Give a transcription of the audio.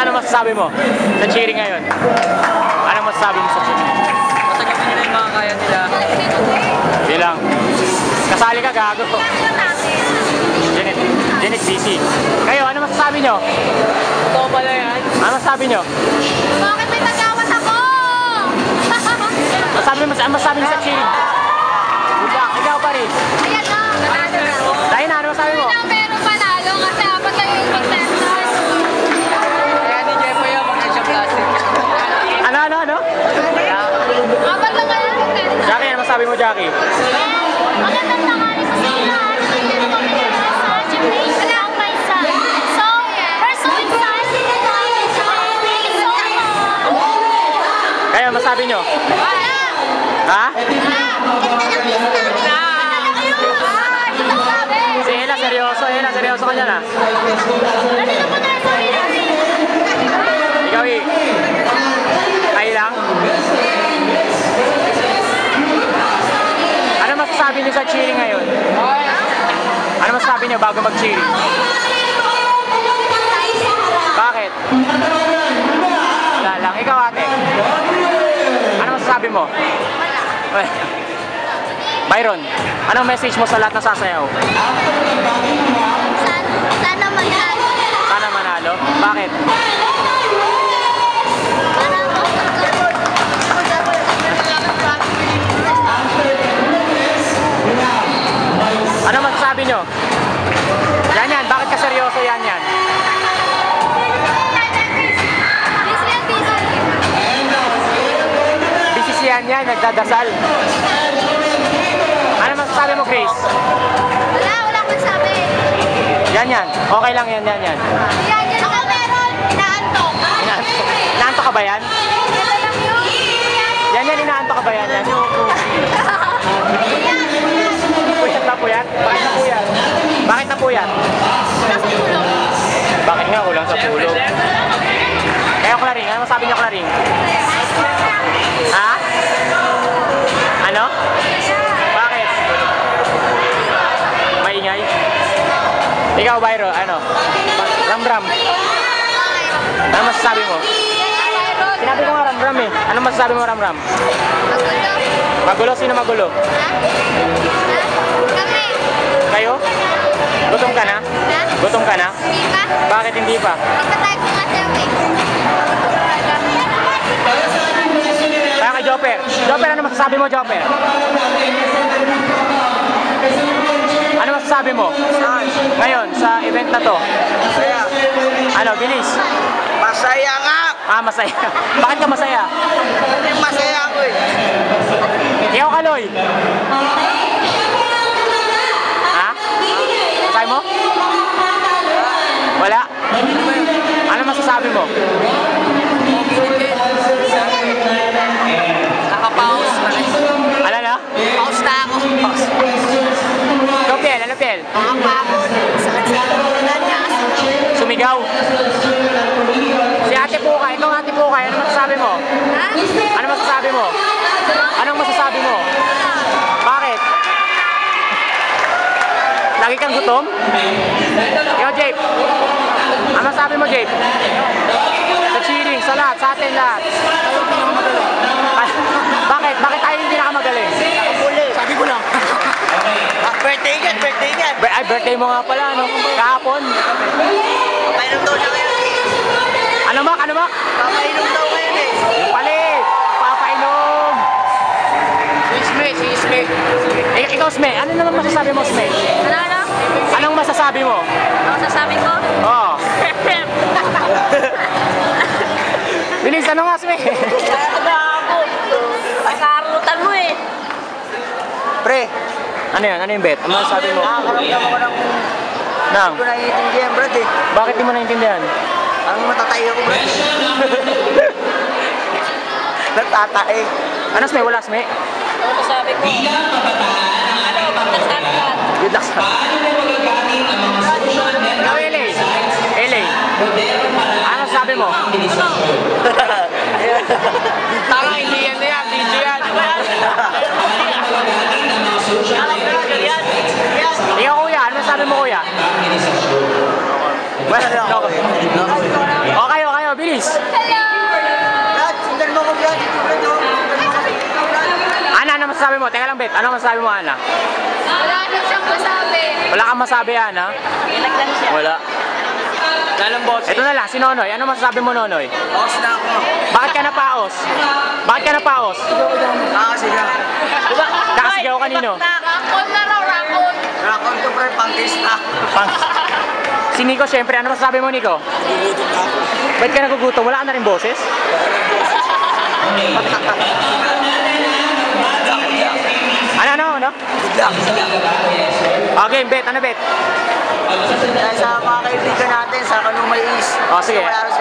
ano masasabi mo sa cheering ngayon? Ano masasabi mo sa cheering? Masagapin nila yung mga kaya nila. Hindi lang. Kasali ka, gago. Janet busy. Kayo, ano masasabi nyo? Totoo pala yan. Ano masasabi nyo? Bakit may tagawas ako? Ano masasabi nyo sa cheering? Budak, ikaw pa rin. Ayan na, nanalo na. Dahil na, ano masasabi mo? Pero panalo kasi apat lang yung contestant. Kaya ni Jeffoy yung mga siyang plastic. Ano? Apat lang yung contestant. Jackie, ano masasabi mo, Jackie? Ang ganda ng tangali sa sila. Kaya, masabi nyo? Ha? Si Ella, seryoso ka dyan ha? Ikaw ay lang? Ano masasabi nyo sa cheering ngayon? Ano masasabi nyo bago mag-cheering? Bakit? Wala lang. Ikaw ate? Ano masasabi mo? Byron, anong message mo sa lahat na sasayaw? Sana manalo. Sana manalo? Bakit? Ano masasabi nyo? Yan. Bakit ka seryoso yan? Busy siyan yan, nagdadasal. Ano masasabi mo, Grace? Wala akong sabi. Yan. Okay lang yan. Yan ako meron. Inaantok. Inaantok ka ba yan? Ito lang yun. Yan, inaantok ka ba yan? Puyat na puyat? Bakit na puyat? Nasa tulog. Bakit nga ulang sa tulog? Kaya Claring, ano masabi niyo Claring? Ha? Ano? Bakit? Maingay? Ikaw Byro, ano? Ramram. Ano masasabi mo? Sinabi ko nga Ramram eh. Ano masasabi mo Ramram? Magulo? Sino magulo? Kami. Kayo? Gutom ka na? Gutom ka na? Hindi pa. Bakit hindi pa? Ipatay ko nga siya eh. Kaya kay Jopper. Jopper, ano masasabi mo Jopper? Ano masasabi mo? Ngayon, sa event na to? Masaya. Ano, bilis? Masaya nga! Masaya. Bakit ka masaya? Masaya ako eh. Ikaw Kaloy? Ha? Masasabi mo? Wala? Ano masasabi mo? Nakapaus na rin. Ano na? Paus na ako. Lopiel, ano Piel? Nakapagod. Sakit sa kalunan niya. Sumigaw. Si Ate Pukay, ikaw Ate Pukay, ano masasabi mo? Ha? Ano masasabi mo? Anong masasabi mo? Bakit? Lagi kang gutom? Ikaw Jape, ano masasabi mo Jape? Sa cheering, sa lahat, sa atin lahat. Bakit? Bakit tayo hindi nakamagaling? Sabi ko lang. Birthday yan. Ay, birthday mo nga pala, no? Kahapon. Papainom daw siya ngayon. Ano Mak? Papainom daw ngayon eh. Pali! Papainom! Si Isme. Ikaw, Sme, ano naman masasabi mo, Sme? Ano? Anong masasabi mo? Ano sasabi ko? Oo. Bilis, ano nga, Sme? Pagkarutan mo eh. Pre, ano yan? Ano yung bet? Ano masasabi mo? Nakakaramdam ako ng... Nang, Hindi ko naiintindihan, Brad eh. bakit di mo naintindihan? Ang matatay ako, Brad. Natatay. Ano, Sme? Wala, Sme? Ano sasabi ko? Ano? Pagkasabi ka? Good luck, Sme. Ikaw, LA. Ano sabi mo? Tanga, hindi yan na yan. Video yan. Ikaw, kuya. Ano sabi mo, kuya? Well, okay, mo? Teka lang, Bet. Ano masasabi mo, Ana? Wala na siyang masabi. Wala kang masabi, Ana? Nilagdan siya. Wala. Lalang boss. Ito na lang, si Nonoy. Ano masasabi mo, Nonoy? Boss na ako. Bakit ka napaos? Bakit ka napaos? Nakakasigaw. Diba? Kakasigaw kanino? Rakon na raw, rakon. Rakon ko pre, pangkis na. Si Nico, syempre. Ano masasabi mo, Nico? Gugutom na ako. Ba't ka nagugutom? Wala ka na rin boses? Ano? Good luck. Okay, Bet. Ano, Bet? Dahil sa mga kaibigan natin, sa Kanumay East. Oh, sige. Wala